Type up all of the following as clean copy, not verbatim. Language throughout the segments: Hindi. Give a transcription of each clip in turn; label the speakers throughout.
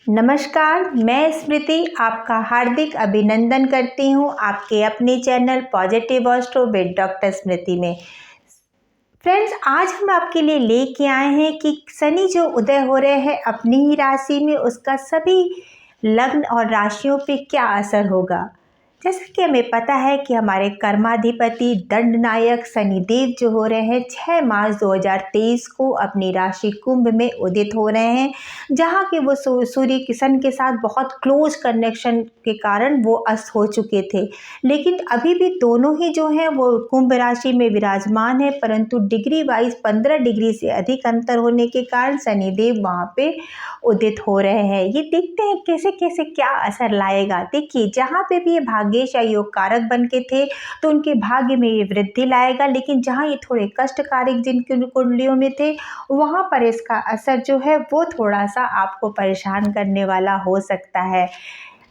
Speaker 1: नमस्कार, मैं स्मृति आपका हार्दिक अभिनंदन करती हूँ आपके अपने channel positive astro with doctor Smriti में। फ्रेंड्स, आज हम आपके लिए लेके आए हैं कि शनि जो उदय हो रहे हैं अपनी ही राशि में, उसका सभी लग्न और राशियों पे क्या असर होगा। जैसा कि हमें पता है कि हमारे कर्माधिपति दंड नायक शनिदेव जो हो रहे हैं 6 मार्च 2023 को अपनी राशि कुंभ में उदित हो रहे हैं, जहाँ के वो सूर्य किशन के साथ बहुत क्लोज कनेक्शन के कारण वो अस्त हो चुके थे। लेकिन अभी भी दोनों ही जो हैं वो कुंभ राशि में विराजमान है, परंतु डिग्री वाइज 15 डिग्री से अधिक अंतर होने के कारण शनिदेव वहाँ पे उदित हो रहे हैं। ये देखते हैं कैसे कैसे क्या असर लाएगा। देखिए, जहाँ पे भी ये भाग्येश या योग कारक बन के थे तो उनके भाग्य में ये वृद्धि लाएगा, लेकिन जहाँ ये थोड़े कष्टकारक जिनकी कुंडलियों में थे वहाँ पर इसका असर जो है वो थोड़ा सा आपको परेशान करने वाला हो सकता है।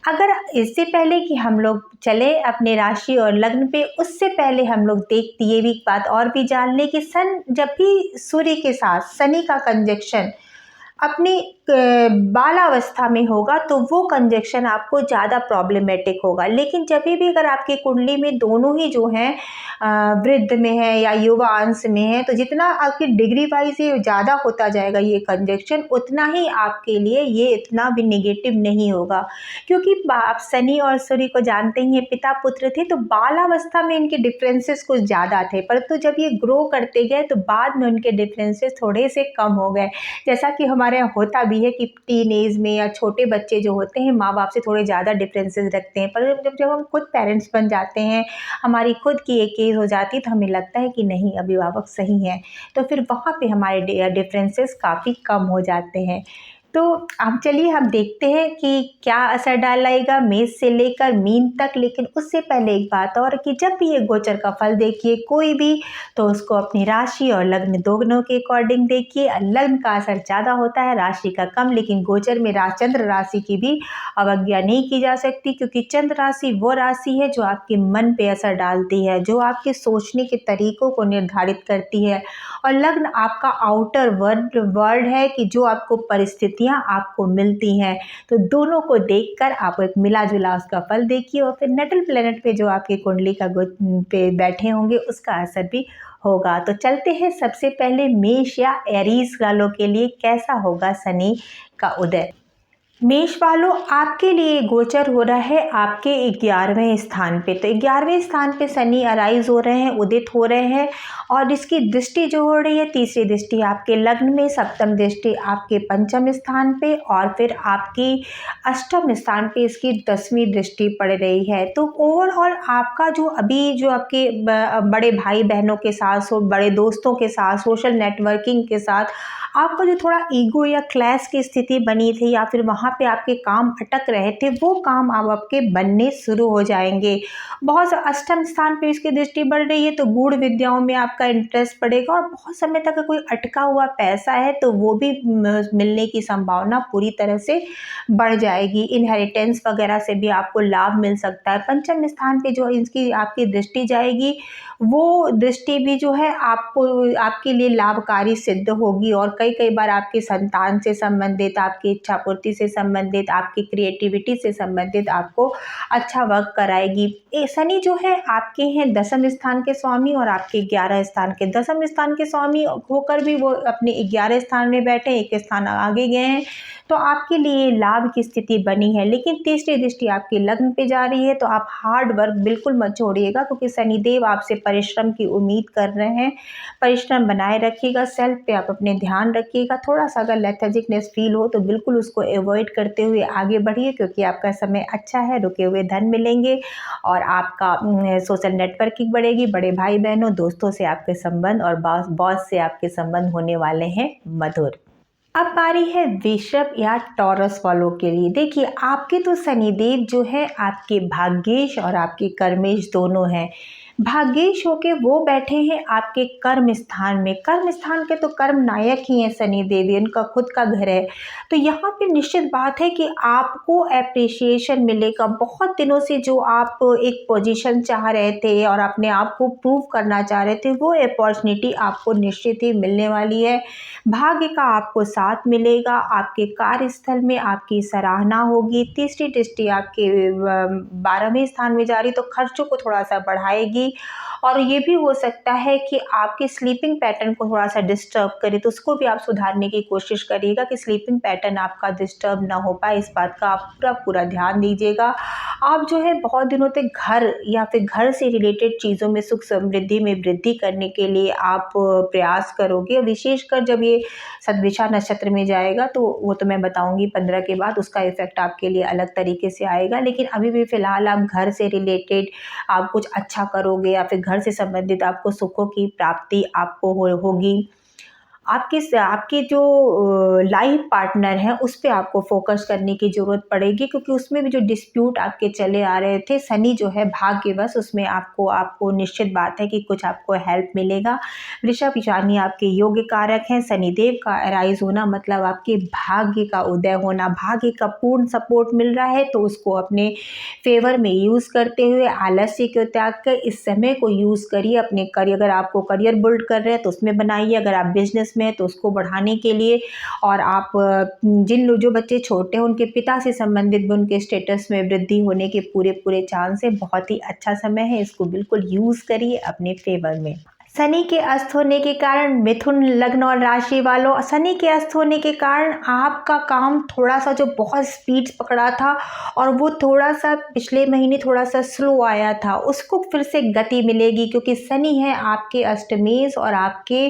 Speaker 1: अगर इससे पहले कि हम लोग चले अपने राशि और लग्न पे, उससे पहले हम लोग देखते ये भी बात और भी जान लें कि सन जब भी सूर्य के साथ शनि का कंजक्शन अपनी बालावस्था में होगा तो वो कंजक्शन आपको ज़्यादा प्रॉब्लमेटिक होगा। लेकिन जब भी अगर आपकी कुंडली में दोनों ही जो हैं वृद्ध में है या युवा अंश में है, तो जितना आपकी डिग्री वाइज ये ज़्यादा होता जाएगा ये कंजक्शन, उतना ही आपके लिए ये इतना भी नेगेटिव नहीं होगा। क्योंकि आप शनि और सूर्य को जानते ही हैं, पिता पुत्र थे, तो बालावस्था में इनके डिफरेंसेस कुछ ज़्यादा थे, परंतु जब ये ग्रो करते गए तो बाद में उनके डिफरेंसेस थोड़े से कम हो गए। जैसा कि हमारे यहाँ होता भी है कि टीन एज में या छोटे बच्चे जो होते हैं माँ बाप से थोड़े ज़्यादा डिफरेंसेस रखते हैं, पर जब हम खुद पेरेंट्स बन जाते हैं, हमारी खुद की एक एज हो जाती है, तो हमें लगता है कि नहीं अभिभावक सही हैं, तो फिर वहाँ पे हमारे डिफरेंसेस काफ़ी कम हो जाते हैं। तो अब चलिए हम देखते हैं कि क्या असर डालेगा मेष से लेकर मीन तक। लेकिन उससे पहले एक बात और कि जब भी ये गोचर का फल देखिए कोई भी, तो उसको अपनी राशि और लग्न दोनों के अकॉर्डिंग देखिए। लग्न का असर ज़्यादा होता है, राशि का कम, लेकिन गोचर में चंद्र राशि की भी अवज्ञा नहीं की जा सकती, क्योंकि चंद्र राशि वो राशि है जो आपके मन पे असर डालती है, जो आपके सोचने के तरीकों को निर्धारित करती है। और लग्न आपका आउटर वर्ल्ड है कि जो आपको परिस्थितियाँ आपको मिलती हैं। तो दोनों को देखकर आप एक मिला जुला उसका फल देखिए, और फिर नटल प्लेनेट पे जो आपकी कुंडली का पे बैठे होंगे उसका असर भी होगा। तो चलते हैं सबसे पहले मेष या एरीज वालों के लिए कैसा होगा शनि का उदय। मेष वालों, आपके लिए गोचर हो रहा है आपके 11वें स्थान पे। तो 11वें स्थान पे शनि अराइज हो रहे हैं, उदित हो रहे हैं, और इसकी दृष्टि जो हो रही है, तीसरी दृष्टि आपके लग्न में, सप्तम दृष्टि आपके पंचम स्थान पे, और फिर आपकी अष्टम स्थान पे इसकी 10वीं दृष्टि पड़ रही है। तो ओवरऑल आपका जो अभी जो आपके बड़े भाई बहनों के साथ, बड़े दोस्तों के साथ, सोशल नेटवर्किंग के साथ आपका जो थोड़ा ईगो या क्लैश की स्थिति बनी थी, या फिर वहाँ पे आपके काम अटक रहे थे, वो काम अब आपके बनने शुरू हो जाएंगे। बहुत अष्टम स्थान पे इसकी दृष्टि बढ़ रही है, तो गूढ़ विद्याओं में आपका इंटरेस्ट बढ़ेगा, और बहुत समय तक कोई अटका हुआ पैसा है तो वो भी मिलने की संभावना पूरी तरह से बढ़ जाएगी। इनहेरिटेंस वगैरह से भी आपको लाभ मिल सकता है। पंचम स्थान पे जो इसकी आपकी दृष्टि जाएगी, वो दृष्टि भी जो है आपको आपके लिए लाभकारी सिद्ध होगी, और कई बार आपकी संतान से संबंधित, आपकी इच्छा पूर्ति से संबंधित, आपकी क्रिएटिविटी से संबंधित आपको अच्छा वर्क कराएगी। शनि जो है आपके हैं 10वें स्थान के स्वामी, और आपके 11 स्थान के 10वें स्थान के स्वामी होकर भी वो अपने 11 स्थान में बैठे, एक स्थान आगे गए हैं, तो आपके लिए लाभ की स्थिति बनी है। लेकिन तीसरी दृष्टि आपके लग्न पे जा रही है, तो आप हार्ड वर्क बिल्कुल मत छोड़िएगा, क्योंकि शनिदेव आपसे परिश्रम की उम्मीद कर रहे हैं। परिश्रम बनाए रखिएगा, सेल्फ पे आप अपने ध्यान रखिएगा। थोड़ा सा अगर लेथर्जिकनेस फील हो तो बिल्कुल उसको अवॉइड करते हुए आगे बढ़िए, क्योंकि आपका समय अच्छा है, रुके हुए धन मिलेंगे, और आपका सोशल नेटवर्किंग बढ़ेगी। बड़े भाई बहनों, दोस्तों से आपके संबंध, और बॉस से आपके संबंध होने वाले हैं मधुर। अब बारी है वृषभ या टॉरस वालों के लिए। देखिए, आपके तो शनिदेव जो है आपके भाग्येश और आपके कर्मेश दोनों हैं। भाग्येश होके वो बैठे हैं आपके कर्म स्थान में। कर्म स्थान के तो कर्म नायक ही हैं शनि देवी, उनका खुद का घर है। तो यहाँ पे निश्चित बात है कि आपको एप्रिसिएशन मिलेगा। बहुत दिनों से जो आप एक पोजीशन चाह रहे थे और अपने आप को प्रूव करना चाह रहे थे, वो अपॉर्चुनिटी आपको निश्चित ही मिलने वाली है। भाग्य का आपको साथ मिलेगा, आपके कार्यस्थल में आपकी सराहना होगी। तीसरी दृष्टि आपके 12वें स्थान में जा रही, तो खर्चों को थोड़ा सा बढ़ाएगी। और ये भी हो सकता है कि आपके स्लीपिंग पैटर्न को थोड़ा सा डिस्टर्ब करे, तो उसको भी आप सुधारने की कोशिश करिएगा कि स्लीपिंग पैटर्न आपका डिस्टर्ब ना हो पाए। इस बात का आप पूरा पूरा ध्यान दीजिएगा। आप जो है बहुत दिनों तक घर या फिर घर से रिलेटेड चीज़ों में सुख समृद्धि में वृद्धि करने के लिए आप प्रयास करोगे। विशेषकर जब ये सदविशा नक्षत्र में जाएगा, तो वो तो मैं बताऊंगी 15 के बाद, उसका इफेक्ट आपके लिए अलग तरीके से आएगा। लेकिन अभी भी फिलहाल आप घर से रिलेटेड आप कुछ अच्छा करोगे या फिर घर से संबंधित आपको सुखों की प्राप्ति आपको होगी। आपके जो लाइफ पार्टनर हैं उस पे आपको फोकस करने की ज़रूरत पड़ेगी, क्योंकि उसमें भी जो डिस्प्यूट आपके चले आ रहे थे, शनि जो है भाग्यवश उसमें आपको निश्चित बात है कि कुछ आपको हेल्प मिलेगा। वृषभ यानी आपके योग्य कारक हैं। शनिदेव का अराइज होना मतलब आपके भाग्य का उदय होना, भाग्य का पूर्ण सपोर्ट मिल रहा है, तो उसको अपने फेवर में यूज़ करते हुए आलस्य को त्याग कर इस समय को यूज़ करिए अपने करियर। अगर आपको करियर बिल्ड कर रहे हैं तो उसमें बनाइए, अगर आप बिजनेस में तो उसको बढ़ाने के लिए। और आप जो बच्चे छोटे हैं उनके पिता से संबंधित भी उनके स्टेटस में वृद्धि होने के पूरे पूरे चांस है। बहुत ही अच्छा समय है, इसको बिल्कुल यूज़ करिए अपने फेवर में। शनि के अस्त होने के कारण मिथुन लग्न और राशि वालों, शनि के अस्त होने के कारण आपका काम थोड़ा सा जो बहुत स्पीड पकड़ा था और वो थोड़ा सा पिछले महीने थोड़ा सा स्लो आया था, उसको फिर से गति मिलेगी, क्योंकि शनि है आपके अष्टमेश और आपके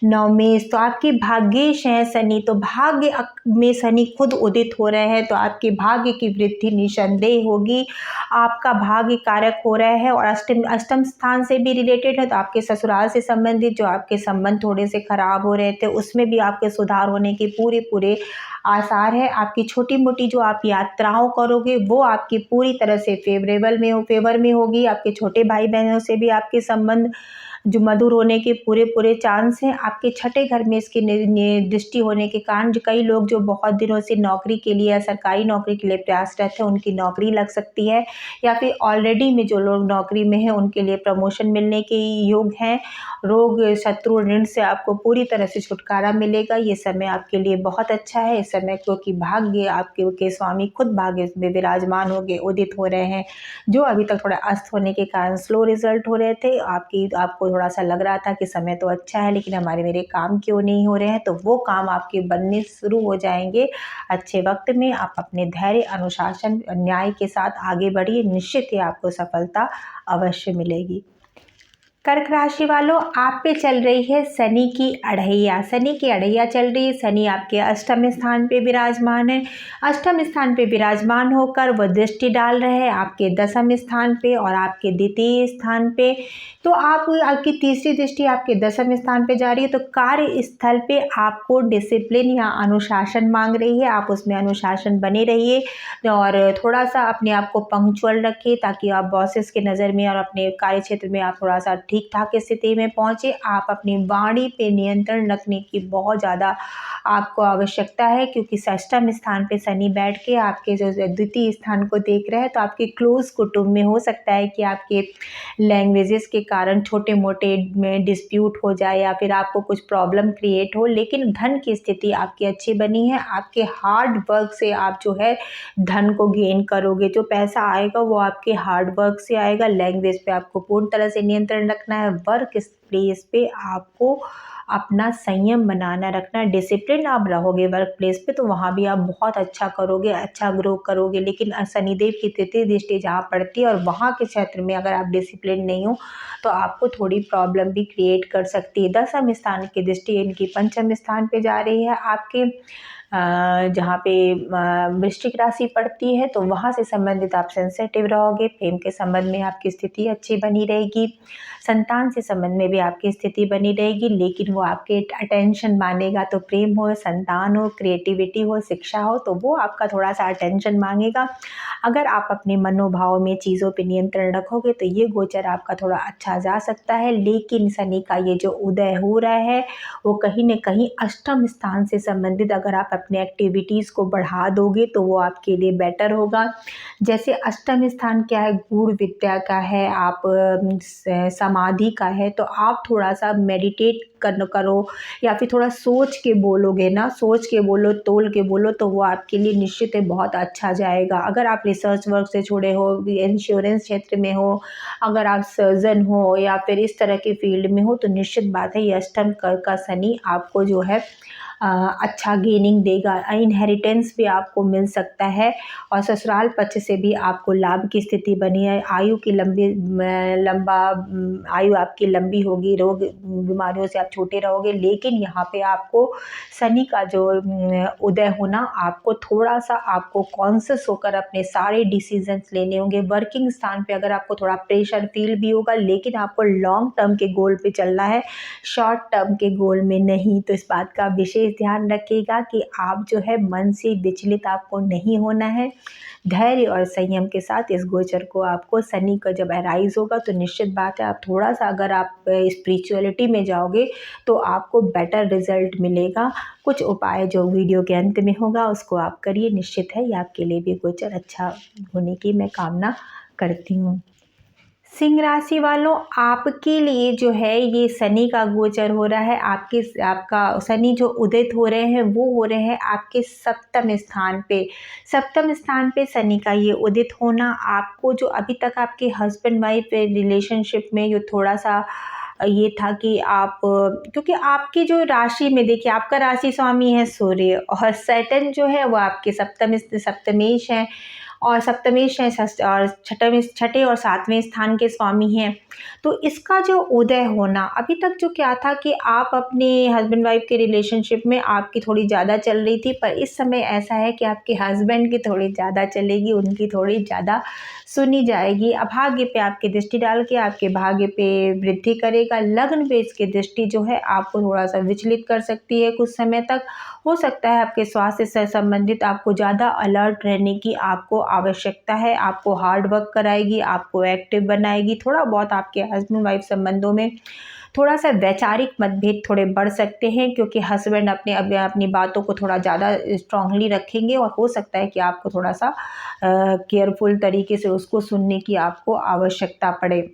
Speaker 1: नवमेश, तो आपके भाग्येश हैं शनि। तो भाग्य में शनि खुद उदित हो रहे हैं, तो आपके भाग्य की वृद्धि निसंदेह होगी। आपका भाग्य कारक हो रहा है और अष्टम स्थान से भी रिलेटेड है, तो आपके ससुराल से संबंधित जो आपके संबंध थोड़े से खराब हो रहे थे उसमें भी आपके सुधार होने के पूरे पूरे आसार है। आपकी छोटी मोटी जो आप यात्राओं करोगे वो आपकी पूरी तरह से फेवर में होगी। आपके छोटे भाई बहनों से भी आपके संबंध जो मधुर होने के पूरे पूरे चांस हैं। आपके छठे घर में इसकी दृष्टि होने के कारण जो कई लोग जो बहुत दिनों से नौकरी के लिए या सरकारी नौकरी के लिए प्रयासरत है उनकी नौकरी लग सकती है, या फिर ऑलरेडी में जो लोग नौकरी में हैं उनके लिए प्रमोशन मिलने के योग हैं। रोग शत्रु ऋण से आपको पूरी तरह से छुटकारा मिलेगा। ये समय आपके लिए बहुत अच्छा है। इस समय क्योंकि भाग्य आपके स्वामी खुद भाग्य में विराजमान हो गए, उदित हो रहे हैं। जो अभी तक थोड़ा अस्त होने के कारण स्लो रिजल्ट हो रहे थे, आपको थोड़ा सा लग रहा था कि समय तो अच्छा है लेकिन मेरे काम क्यों नहीं हो रहे हैं, तो वो काम आपके बनने शुरू हो जाएंगे अच्छे वक्त में। आप अपने धैर्य, अनुशासन, न्याय के साथ आगे बढ़िए, निश्चित ही आपको सफलता अवश्य मिलेगी। कर्क राशि वालों, आप पे चल रही है शनि की अढ़ैया। शनि की अढ़ैया चल रही है। शनि आपके अष्टम स्थान पे विराजमान है। अष्टम स्थान पे विराजमान होकर वह दृष्टि डाल रहे हैं आपके दसम स्थान पे और आपके द्वितीय स्थान पे। तो आपकी तीसरी दृष्टि आपके दसम स्थान पे जा रही है, तो कार्य स्थल पे आपको डिसिप्लिन या अनुशासन मांग रही है। आप उसमें अनुशासन बने रहिए और थोड़ा सा अपने आप को पंक्चुअल रखिए, ताकि आप बॉसेस के नज़र में और अपने कार्य क्षेत्र में आप थोड़ा सा ठीक ठाक स्थिति में पहुँचे। आप अपनी वाणी पे नियंत्रण रखने की बहुत ज़्यादा आपको आवश्यकता है, क्योंकि अष्टम स्थान पे शनि बैठ के आपके जो द्वितीय स्थान को देख रहे हैं, तो आपके क्लोज कुटुंब में हो सकता है कि आपके लैंग्वेजेस के कारण छोटे मोटे में डिस्प्यूट हो जाए या फिर आपको कुछ प्रॉब्लम क्रिएट हो। लेकिन धन की स्थिति आपकी अच्छी बनी है। आपके हार्ड वर्क से आप जो है धन को गेन करोगे। जो पैसा आएगा वो आपके हार्ड वर्क से आएगा। लैंग्वेज पे आपको पूर्ण तरह से नियंत्रण रखना है। वर्क प्लेस पे आपको अपना संयम बनाना रखना, डिसिप्लिन आप रहोगे वर्क प्लेस पे, तो वहाँ भी आप बहुत अच्छा करोगे, अच्छा ग्रो करोगे। लेकिन शनिदेव की तृतीय दृष्टि जहाँ पड़ती है और वहाँ के क्षेत्र में अगर आप डिसिप्लिन नहीं हो तो आपको थोड़ी प्रॉब्लम भी क्रिएट कर सकती है। दसम स्थान की दृष्टि इनकी पंचम स्थान पे जा रही है। आपके जहाँ पे वृश्चिक राशि पड़ती है, तो वहाँ से संबंधित आप सेंसिटिव रहोगे। प्रेम के संबंध में आपकी स्थिति अच्छी बनी रहेगी। संतान से संबंध में भी आपकी स्थिति बनी रहेगी, लेकिन वो आपके अटेंशन मांगेगा। तो प्रेम हो, संतान हो, क्रिएटिविटी हो, शिक्षा हो, तो वो आपका थोड़ा सा अटेंशन मांगेगा। अगर आप अपने मनोभाव में चीज़ों पे नियंत्रण रखोगे तो ये गोचर आपका थोड़ा अच्छा जा सकता है। लेकिन शनि का ये जो उदय हो रहा है वो कहीं न कहीं अष्टम स्थान से संबंधित अगर आप अपने एक्टिविटीज़ को बढ़ा दोगे तो वो आपके लिए बेटर होगा। जैसे अष्टम स्थान क्या है, गूढ़ विद्या का है, आप समाधि का है, तो आप थोड़ा सा मेडिटेट करो या फिर थोड़ा सोच के बोलोगे ना, सोच के बोलो, तोल के बोलो, तो वो आपके लिए निश्चित है बहुत अच्छा जाएगा। अगर आप रिसर्च वर्क से जुड़े हो, इंश्योरेंस क्षेत्र में हो, अगर आप सर्जन हो या फिर इस तरह के फील्ड में हो, तो निश्चित बात है ये अष्टम का शनि आपको जो है अच्छा गेनिंग देगा। इनहेरिटेंस भी आपको मिल सकता है और ससुराल पक्ष से भी आपको लाभ की स्थिति बनी है। आयु की आयु आपकी लंबी होगी, रोग बीमारियों से आप छूटे रहोगे। लेकिन यहाँ पे आपको शनि का जो उदय होना, आपको थोड़ा सा आपको कॉन्शियस होकर अपने सारे डिसीजंस लेने होंगे। वर्किंग स्थान पे अगर आपको थोड़ा प्रेशर फील भी होगा, लेकिन आपको लॉन्ग टर्म के गोल पे चलना है, शॉर्ट टर्म के गोल में नहीं। तो इस बात का विशेष ध्यान रखिएगा कि आप जो है मन से विचलित आपको नहीं होना है। धैर्य और संयम के साथ इस गोचर को आपको शनि का जब अराइज होगा तो निश्चित बात है आप थोड़ा सा अगर आप स्पिरिचुअलिटी में जाओगे तो आपको बेटर रिजल्ट मिलेगा। कुछ उपाय जो वीडियो के अंत में होगा उसको आप करिए, निश्चित है ये आपके लिए भी गोचर अच्छा होने की मैं कामना करती हूँ। सिंह राशि वालों, आपके लिए जो है ये शनि का गोचर हो रहा है। आपका शनि जो उदित हो रहे हैं वो हो रहे हैं आपके सप्तम स्थान पे। सप्तम स्थान पे शनि का ये उदित होना आपको जो अभी तक आपके हस्बैंड वाइफ रिलेशनशिप में जो थोड़ा सा ये था कि आप क्योंकि आपकी जो राशि में देखिए आपका राशि स्वामी है सूर्य और सैटर्न जो है वो आपके सप्तमेश है और सप्तमेश है और छठे और सातवें स्थान के स्वामी हैं। तो इसका जो उदय होना अभी तक जो क्या था कि आप अपने हस्बैंड वाइफ के रिलेशनशिप में आपकी थोड़ी ज़्यादा चल रही थी, पर इस समय ऐसा है कि आपके हस्बैंड की थोड़ी ज़्यादा चलेगी, उनकी थोड़ी ज़्यादा सुनी जाएगी। अभाग्य पे आपकी दृष्टि डाल के आपके भाग्य पे वृद्धि करेगा। लग्न पे इसकी दृष्टि जो है आपको थोड़ा सा विचलित कर सकती है कुछ समय तक। हो सकता है आपके स्वास्थ्य से संबंधित आपको ज़्यादा अलर्ट रहने की आपको आवश्यकता है। आपको हार्ड वर्क कराएगी, आपको एक्टिव बनाएगी। थोड़ा बहुत आपके हस्बैंड वाइफ संबंधों में थोड़ा सा वैचारिक मतभेद थोड़े बढ़ सकते हैं क्योंकि हस्बैंड अपनी बातों को थोड़ा ज़्यादा स्ट्रांगली रखेंगे और हो सकता है कि आपको थोड़ा सा केयरफुल तरीके से उसको सुनने की आपको आवश्यकता पड़े।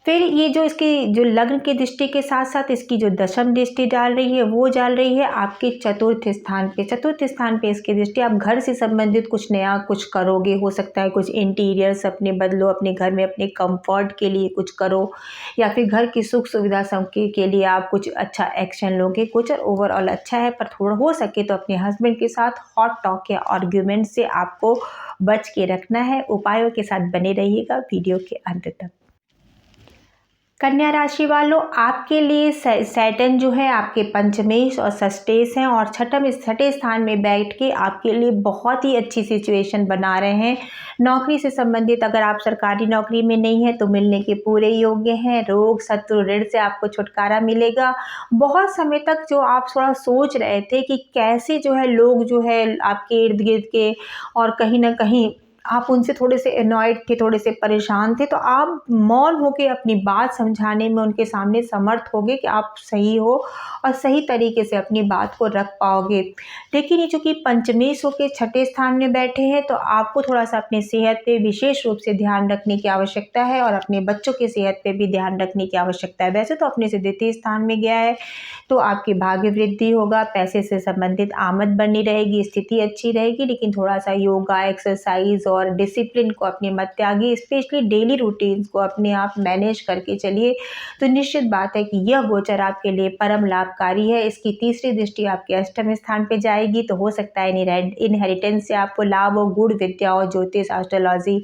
Speaker 1: फिर ये जो इसकी जो लग्न की दृष्टि के साथ साथ इसकी जो दशम दृष्टि डाल रही है वो डाल रही है आपके चतुर्थ स्थान पे। चतुर्थ स्थान पे इसकी दृष्टि, आप घर से संबंधित कुछ नया कुछ करोगे। हो सकता है कुछ इंटीरियर्स अपने बदलो, अपने घर में अपने कंफर्ट के लिए कुछ करो या फिर घर की सुख सुविधा के लिए आप कुछ अच्छा एक्शन लोगे। कुछ ओवरऑल अच्छा है, पर थोड़ा हो सके तो अपने हस्बैंड के साथ हॉट टॉक या आर्ग्यूमेंट से आपको बच के रखना है। उपायों के साथ बने रहिएगा वीडियो के अंत तक। कन्या राशि वालों, आपके लिए सैटर्न जो है आपके पंचमेश और षष्ठेश हैं और छठे स्थान में बैठ के आपके लिए बहुत ही अच्छी सिचुएशन बना रहे हैं। नौकरी से संबंधित अगर आप सरकारी नौकरी में नहीं है तो मिलने के पूरे योग्य हैं। रोग शत्रु ऋण से आपको छुटकारा मिलेगा। बहुत समय तक जो आप थोड़ा सोच रहे थे कि कैसे जो है लोग जो है आपके इर्द गिर्द के और कहीं ना कहीं आप उनसे थोड़े से अनॉयड थे, थोड़े से परेशान थे, तो आप मौन होकर अपनी बात समझाने में उनके सामने समर्थ होगे कि आप सही हो और सही तरीके से अपनी बात को रख पाओगे। लेकिन ये चूँकि पंचमेश होकर छठे स्थान में बैठे हैं तो आपको थोड़ा सा अपनी सेहत पे विशेष रूप से ध्यान रखने की आवश्यकता है और अपने बच्चों की सेहत पे भी ध्यान रखने की आवश्यकता है। वैसे तो अपने से द्वितीय स्थान में गया है तो आपकी भाग्य वृद्धि होगा, पैसे से संबंधित आमद बनी रहेगी, स्थिति अच्छी रहेगी, लेकिन थोड़ा सा योगा, एक्सरसाइज और डिसिप्लिन को अपने मत त्यागिए, स्पेशली डेली रूटीन्स को अपने आप मैनेज करके चलिए। तो निश्चित बात है कि यह गोचर आपके लिए परम लाभकारी है। इसकी तीसरी दृष्टि आपके अष्टम स्थान पे जाएगी, तो हो सकता है इनहेरिटेंस से आपको लाभ हो, गुड़ विद्या और ज्योतिष, एस्ट्रोलॉजी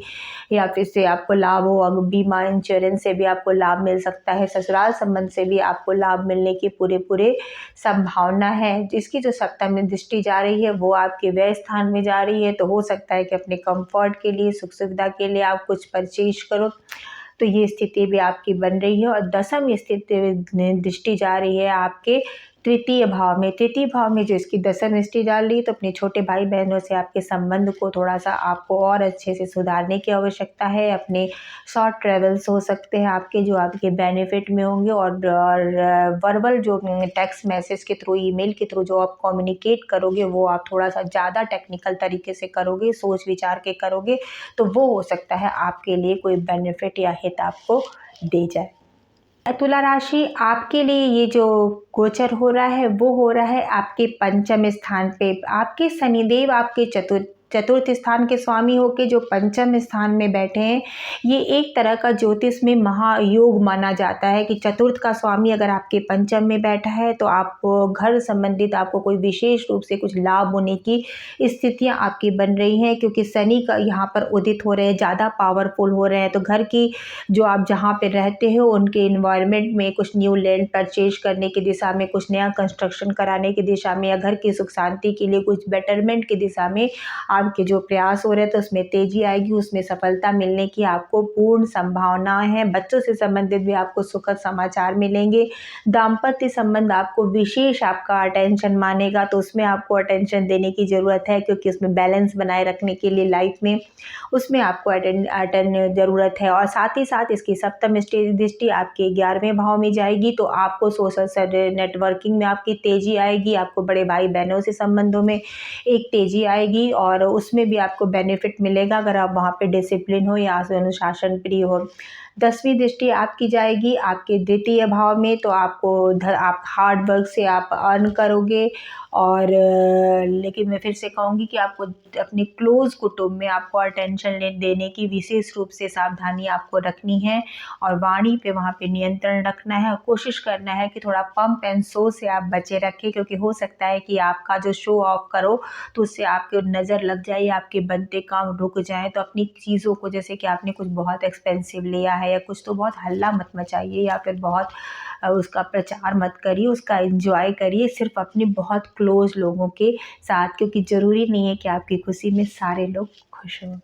Speaker 1: या फिर से आपको लाभ हो, बीमा इंश्योरेंस से भी आपको लाभ मिल सकता है, ससुराल संबंध से भी आपको लाभ मिलने की पूरे संभावना है। इसकी जो सप्तम में दृष्टि जा रही है वो आपके व्यय स्थान में जा रही है, तो हो सकता है कि अपने कंफर्ट के लिए, सुख सुविधा के लिए आप कुछ परचेज करो, तो ये स्थिति भी आपकी बन रही है। और दसम स्थिति दृष्टि जा रही है आपके तृतीय भाव में। तृतीय भाव में जो इसकी दसम दृष्टि डाल रही है, तो अपने छोटे भाई बहनों से आपके संबंध को थोड़ा सा आपको और अच्छे से सुधारने की आवश्यकता है। अपने शॉर्ट ट्रेवल्स हो सकते हैं आपके, जो आपके बेनिफिट में होंगे, और वर्बल जो टेक्स्ट मैसेज के थ्रू, ईमेल के थ्रू जो आप कम्युनिकेट करोगे वो आप थोड़ा सा ज़्यादा टेक्निकल तरीके से करोगे, सोच विचार के करोगे, तो वो हो सकता है आपके लिए कोई बेनिफिट या हित आपको दे जाए। तुला राशि, आपके लिए ये जो गोचर हो रहा है वो हो रहा है आपके पंचम स्थान पे। आपके शनिदेव आपके चतुर्थ स्थान के स्वामी होके जो पंचम स्थान में बैठे हैं, ये एक तरह का ज्योतिष में महायोग माना जाता है कि चतुर्थ का स्वामी अगर आपके पंचम में बैठा है तो आपको घर संबंधित आपको कोई विशेष रूप से कुछ लाभ होने की स्थितियां आपकी बन रही हैं, क्योंकि शनि का यहाँ पर उदित हो रहे हैं, ज़्यादा पावरफुल हो रहे हैं। तो घर की जो आप जहाँ पे रहते हो उनके इन्वायरमेंट में कुछ न्यू लैंड परचेज करने की दिशा में, कुछ नया कंस्ट्रक्शन कराने की दिशा में, या घर की सुख शांति के लिए कुछ बेटरमेंट की दिशा में आपके जो प्रयास हो रहे हैं, तो उसमें तेजी आएगी, उसमें सफलता मिलने की आपको पूर्ण संभावनाएं हैं। बच्चों से संबंधित भी आपको सुखद समाचार मिलेंगे। दाम्पत्य संबंध आपको विशेष आपका अटेंशन मानेगा, तो उसमें आपको अटेंशन देने की ज़रूरत है, क्योंकि उसमें बैलेंस बनाए रखने के लिए लाइफ में उसमें आपको अटेंड ज़रूरत है। और साथ ही साथ इसकी सप्तम दृष्टि आपके 11वें भाव में जाएगी, तो आपको सोशल नेटवर्किंग में आपकी तेजी आएगी, आपको बड़े भाई बहनों से संबंधों में एक तेजी आएगी, और उसमें भी आपको बेनिफिट मिलेगा अगर आप वहाँ पे डिसिप्लिन हो या अनुशासन प्रिय हो। 10वीं दृष्टि आपकी जाएगी आपके द्वितीय भाव में, तो आप हार्ड वर्क से आप अर्न करोगे। और लेकिन मैं फिर से कहूँगी कि आपको अपने क्लोज़ कुटुंब में आपको अटेंशन देने की विशेष रूप से सावधानी आपको रखनी है, और वाणी पे वहाँ पे नियंत्रण रखना है, और कोशिश करना है कि थोड़ा पंप एंड शो से आप बचे रखें, क्योंकि हो सकता है कि आपका जो शो ऑफ करो तो उससे आपके नज़र लग जाए, आपके बनते काम रुक जाए। तो अपनी चीज़ों को, जैसे कि आपने कुछ बहुत एक्सपेंसिव लिया है या कुछ, तो बहुत हल्ला मत मचाइए, या फिर बहुत उसका प्रचार मत करिए, उसका एंजॉय करिए सिर्फ अपने बहुत क्लोज लोगों के साथ, क्योंकि ज़रूरी नहीं है कि आपकी खुशी में सारे लोग खुश हों।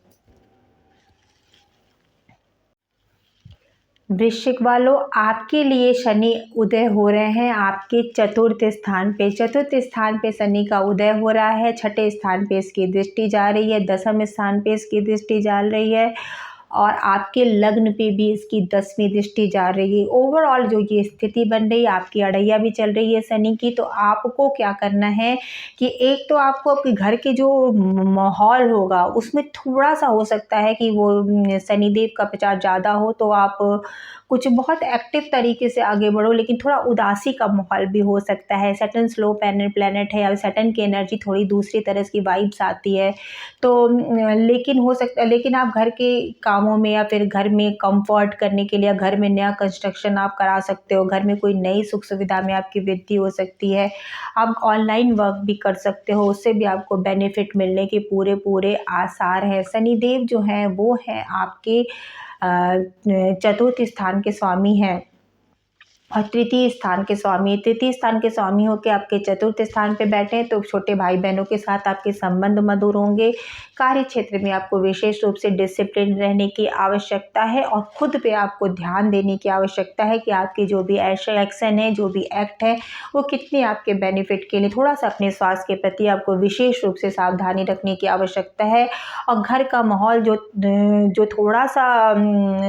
Speaker 1: वृश्चिक वालों, आपके लिए शनि उदय हो रहे हैं आपके चतुर्थ स्थान पे। चतुर्थ स्थान पे शनि का उदय हो रहा है, छठे स्थान पे इसकी दृष्टि जा रही है, दसम स्थान पे इसकी दृष्टि जा रही है, और आपके लग्न पे भी इसकी 10वीं दृष्टि जा रही है। ओवरऑल जो ये स्थिति बन रही है, आपकी अड़ैया भी चल रही है शनि की, तो आपको क्या करना है कि एक तो आपको आपके घर के जो माहौल होगा उसमें थोड़ा सा हो सकता है कि वो शनिदेव का प्रचार ज़्यादा हो, तो आप कुछ बहुत एक्टिव तरीके से आगे बढ़ो, लेकिन थोड़ा उदासी का माहौल भी हो सकता है। सैटर्न स्लो प्लैनेट है, और सैटर्न की एनर्जी थोड़ी दूसरी तरह की वाइब्स आती है, तो लेकिन हो सकता है, लेकिन आप घर के कामों में या फिर घर में कंफर्ट करने के लिए घर में नया कंस्ट्रक्शन आप करा सकते हो, घर में कोई नई सुख सुविधा में आपकी वृद्धि हो सकती है। आप ऑनलाइन वर्क भी कर सकते हो, उससे भी आपको बेनिफिट मिलने के पूरे आसार हैं। शनिदेव जो हैं वो हैं आपके चतुर्थ स्थान के स्वामी हैं, और तृतीय स्थान के स्वामी होकर आपके चतुर्थ स्थान पे बैठे हैं, तो छोटे भाई बहनों के साथ आपके संबंध मधुर होंगे। कार्य क्षेत्र में आपको विशेष रूप से डिसिप्लिन रहने की आवश्यकता है, और खुद पे आपको ध्यान देने की आवश्यकता है कि आपकी जो भी एक्शन है, जो भी एक्ट है, वो कितने आपके बेनिफिट के लिए। थोड़ा सा अपने स्वास्थ्य के प्रति आपको विशेष रूप से सावधानी रखने की आवश्यकता है, और घर का माहौल जो थोड़ा सा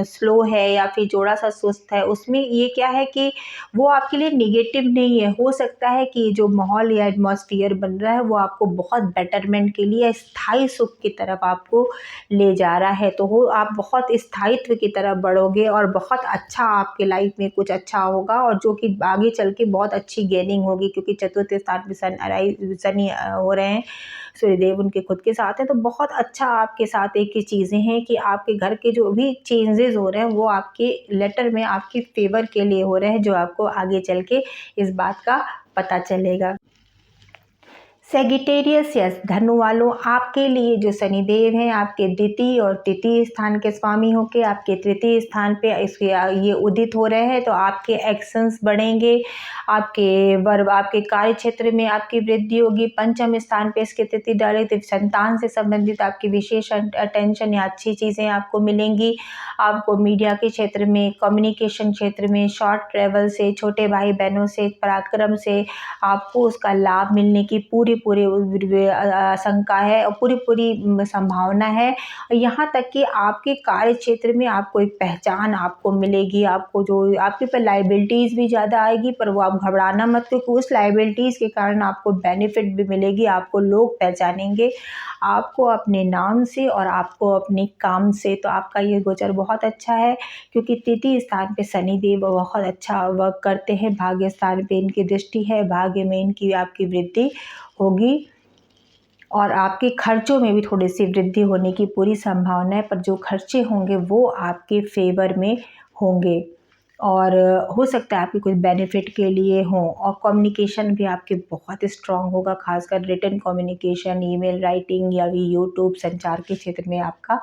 Speaker 1: स्लो है या फिर थोड़ा सा सुस्त है, उसमें ये क्या है कि वो आपके लिए नेगेटिव नहीं है। हो सकता है कि जो माहौल या एटमॉस्फेयर बन रहा है वो आपको बहुत बेटरमेंट के लिए, स्थायी सुख की तरफ आपको ले जा रहा है, तो वो आप बहुत स्थायित्व की तरफ बढ़ोगे, और बहुत अच्छा आपके लाइफ में कुछ अच्छा होगा, और जो कि आगे चल के बहुत अच्छी गेनिंग होगी, क्योंकि चतुर्थ स्थान पे शनि हो रहे हैं, सूर्यदेव उनके खुद के साथ हैं, तो बहुत अच्छा आपके साथ एक ही चीज़ें हैं कि आपके घर के जो भी चेंजेस हो रहे हैं वो आपके लेटर में आपके फेवर के लिए हो रहे हैं, जो आपको आगे चल के इस बात का पता चलेगा। सेगिटेरियस यस धनु वालों, आपके लिए जो शनिदेव हैं आपके द्वितीय और तृतीय स्थान के स्वामी होके आपके तृतीय स्थान पे इसके ये उदित हो रहे हैं, तो आपके एक्शंस बढ़ेंगे, आपके कार्य क्षेत्र में आपकी वृद्धि होगी। पंचम स्थान पे इसके तिथि डाले तो संतान से संबंधित आपकी विशेष अटेंशन या अच्छी चीज़ें आपको मिलेंगी। आपको मीडिया के क्षेत्र में, कम्युनिकेशन क्षेत्र में, शॉर्ट ट्रैवल से, छोटे भाई बहनों से, पराक्रम से आपको उसका लाभ मिलने की पूरी आशंका है और पूरी संभावना है। यहाँ तक कि आपके कार्य क्षेत्र में आपको एक पहचान आपको मिलेगी, आपको जो आपके ऊपर लायबिलिटीज़ भी ज़्यादा आएगी, पर वो आप घबराना मत, क्योंकि उस लायबिलिटीज़ के कारण आपको बेनिफिट भी मिलेगी, आपको लोग पहचानेंगे, आपको अपने नाम से और आपको अपने काम से। तो आपका ये गोचर बहुत अच्छा है, क्योंकि तृतीय स्थान पे शनिदेव बहुत अच्छा वर्क करते हैं, भाग्य स्थान पे इनकी दृष्टि है, भाग्य में इनकी आपकी वृद्धि होगी और आपके खर्चों में भी थोड़ी सी वृद्धि होने की पूरी संभावना है, पर जो खर्चे होंगे वो आपके फेवर में होंगे और हो सकता है आपके कुछ बेनिफिट के लिए हों। और कम्युनिकेशन भी आपके बहुत स्ट्रांग होगा, खासकर रिटन कम्युनिकेशन, ईमेल राइटिंग या भी यूट्यूब संचार के क्षेत्र में आपका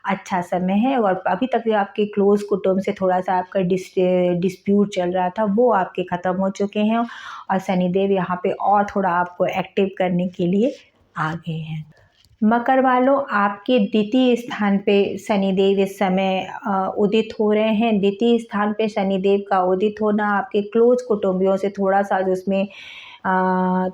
Speaker 1: अच्छा समय है। और अभी तक जो आपके क्लोज़ कुटुंब से थोड़ा सा आपका डिस्प्यूट चल रहा था वो आपके ख़त्म हो चुके हैं और शनिदेव यहाँ पे और थोड़ा आपको एक्टिव करने के लिए आ गए हैं। मकर वालों, आपके द्वितीय स्थान पे शनिदेव इस समय उदित हो रहे हैं। द्वितीय स्थान पे शनिदेव का उदित होना आपके क्लोज कुटुंबियों से थोड़ा सा जो उसमें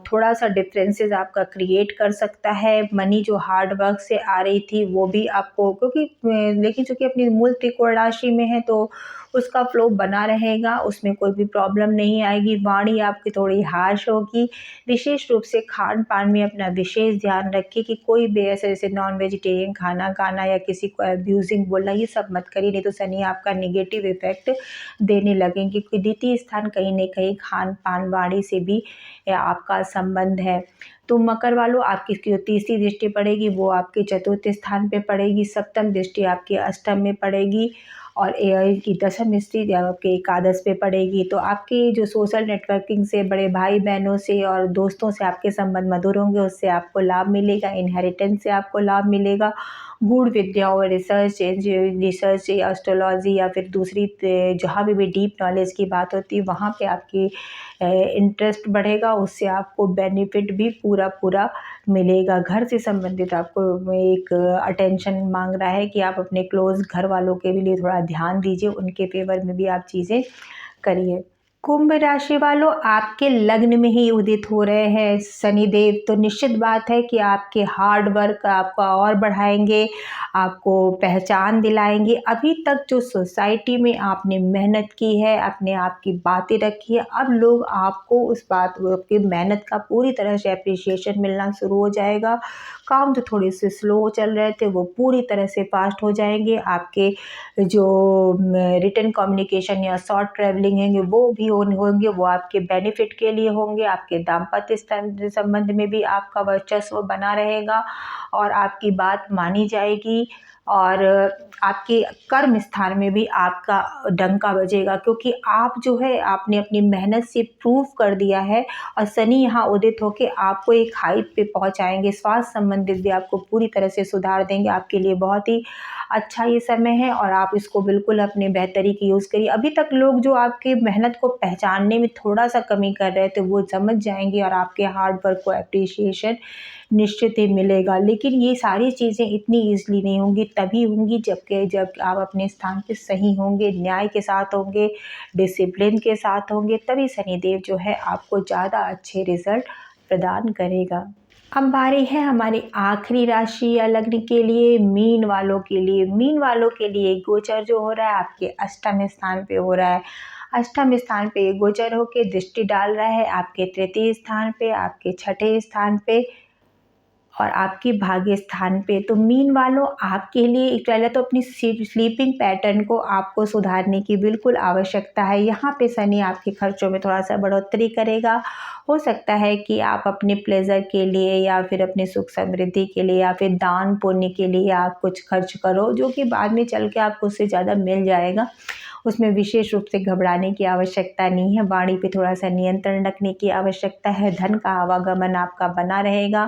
Speaker 1: थोड़ा सा डिफरेंसेस आपका क्रिएट कर सकता है। मनी जो हार्ड वर्क से आ रही थी वो भी आपको, क्योंकि लेकिन चूँकि अपनी मूल त्रिकोण राशि में है तो उसका फ्लो बना रहेगा, उसमें कोई भी प्रॉब्लम नहीं आएगी। वाणी आपकी थोड़ी हार्श होगी। विशेष रूप से खान पान में अपना विशेष ध्यान रखिए कि कोई भी ऐसे जैसे नॉन वेजिटेरियन खाना खाना या किसी को अब्यूजिंग बोलना ये सब मत करिए, नहीं तो शनि आपका नेगेटिव इफेक्ट देने लगेंगे। क्योंकि द्वितीय स्थान कहीं न कहीं खान पान वाणी से भी आपका संबंध है। तो मकर वालों, आपकी जो तीसरी दृष्टि पड़ेगी वो आपके चतुर्थ स्थान पे पड़ेगी, सप्तम दृष्टि आपके अष्टम में पड़ेगी और की दशम दृष्टि आपके एकादश पे पड़ेगी। तो आपकी जो सोशल नेटवर्किंग से, बड़े भाई बहनों से और दोस्तों से आपके संबंध मधुर होंगे, उससे आपको लाभ मिलेगा। इनहेरिटेंस से आपको लाभ मिलेगा। गूढ़ विद्याओं, रिसर्च या एस्ट्रोलॉजी या फिर दूसरी जहाँ भी डीप नॉलेज की बात होती है वहाँ पे आपकी इंटरेस्ट बढ़ेगा, उससे आपको बेनिफिट भी पूरा मिलेगा। घर से संबंधित आपको एक अटेंशन मांग रहा है कि आप अपने क्लोज घर वालों के भी लिए थोड़ा ध्यान दीजिए, उनके फेवर में भी आप चीज़ें करिए। कुंभ राशि वालों, आपके लग्न में ही उदित हो रहे हैं शनिदेव, तो निश्चित बात है कि आपके हार्ड वर्क आपको और बढ़ाएंगे, आपको पहचान दिलाएंगे। अभी तक जो सोसाइटी में आपने मेहनत की है, अपने आप की बातें रखी है, अब लोग आपको उस बात आपकी मेहनत का पूरी तरह से अप्रिसिएशन मिलना शुरू हो जाएगा। काम जो थोड़े से स्लो चल रहे थे वो पूरी तरह से फास्ट हो जाएंगे। आपके जो रिटन कम्युनिकेशन या शॉर्ट ट्रैवलिंग होंगे वो भी होंगे, वो आपके बेनिफिट के लिए होंगे। आपके दाम्पत्य संबंध में भी आपका वर्चस्व बना रहेगा और आपकी बात मानी जाएगी और आपके कर्म स्थान में भी आपका डंका बजेगा, क्योंकि आप जो है आपने अपनी मेहनत से प्रूव कर दिया है और शनि यहाँ उदित होकर आपको एक हाइट पे पहुँचाएंगे। स्वास्थ्य संबंधित भी आपको पूरी तरह से सुधार देंगे। आपके लिए बहुत ही अच्छा ये समय है और आप इसको बिल्कुल अपने बेहतरी की यूज़ करिए। अभी तक लोग जो आपकी मेहनत को पहचानने में थोड़ा सा कमी कर रहे थे वो समझ जाएंगे और आपके हार्ड वर्क को अप्रिसिएशन निश्चित ही मिलेगा। लेकिन ये सारी चीज़ें इतनी ईज़िली नहीं होंगी, तभी होंगी जब आप अपने स्थान पे सही होंगे, न्याय के साथ होंगे, डिसिप्लिन के साथ होंगे, तभी शनिदेव जो है आपको ज़्यादा अच्छे रिजल्ट प्रदान करेगा। अब बारी है हमारी आखिरी राशि या लग्न के लिए, मीन वालों के लिए। मीन वालों के लिए गोचर जो हो रहा है आपके अष्टम स्थान पे हो रहा है। अष्टम स्थान पे गोचर होके दृष्टि डाल रहा है आपके तृतीय स्थान पे, आपके छठे स्थान पे और आपके भाग्य स्थान पे। तो मीन वालों, आपके लिए पहले तो अपनी स्लीपिंग पैटर्न को आपको सुधारने की बिल्कुल आवश्यकता है। यहाँ पे शनि आपके खर्चों में थोड़ा सा बढ़ोतरी करेगा। हो सकता है कि आप अपने प्लेजर के लिए या फिर अपने सुख समृद्धि के लिए या फिर दान पुण्य के लिए आप कुछ खर्च करो, जो कि बाद में चल के आपको उससे ज़्यादा मिल जाएगा। उसमें विशेष रूप से घबराने की आवश्यकता नहीं है। वाणी पे थोड़ा सा नियंत्रण रखने की आवश्यकता है। धन का आवागमन आपका बना रहेगा।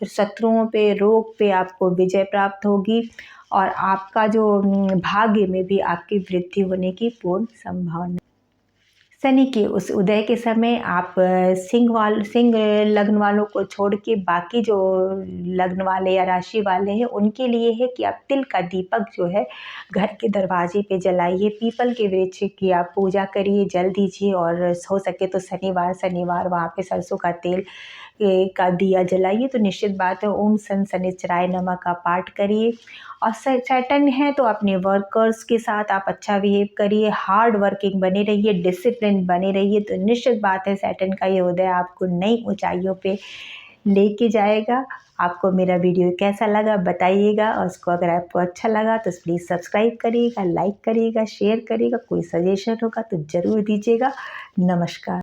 Speaker 1: शत्रुओं पे, रोग पे आपको विजय प्राप्त होगी और आपका जो भाग्य में भी आपकी वृद्धि होने की पूर्ण संभावना। शनि के उस उदय के समय आप सिंह लग्न वालों को छोड़ के बाकी जो लग्न वाले या राशि वाले हैं उनके लिए है कि आप तिल का दीपक जो है घर के दरवाजे पे जलाइए। पीपल के वृक्ष की आप पूजा करिए, जल दीजिए और हो सके तो शनिवार वहाँ पे सरसों का तेल का दिया जलाइए। तो निश्चित बात है, ओम सन शनिश्चराय नमः का पाठ करिए। और सैटर्न है तो अपने वर्कर्स के साथ आप अच्छा बिहेव करिए, हार्ड वर्किंग बने रहिए, डिसिप्लिन बने रहिए। तो निश्चित बात है, सैटर्न का ये उदय आपको नई ऊंचाइयों पे लेके जाएगा। आपको मेरा वीडियो कैसा लगा बताइएगा, और उसको अगर आपको अच्छा लगा तो प्लीज़ सब्सक्राइब करिएगा, लाइक करिएगा, शेयर करिएगा। कोई सजेशन होगा तो ज़रूर दीजिएगा। नमस्कार।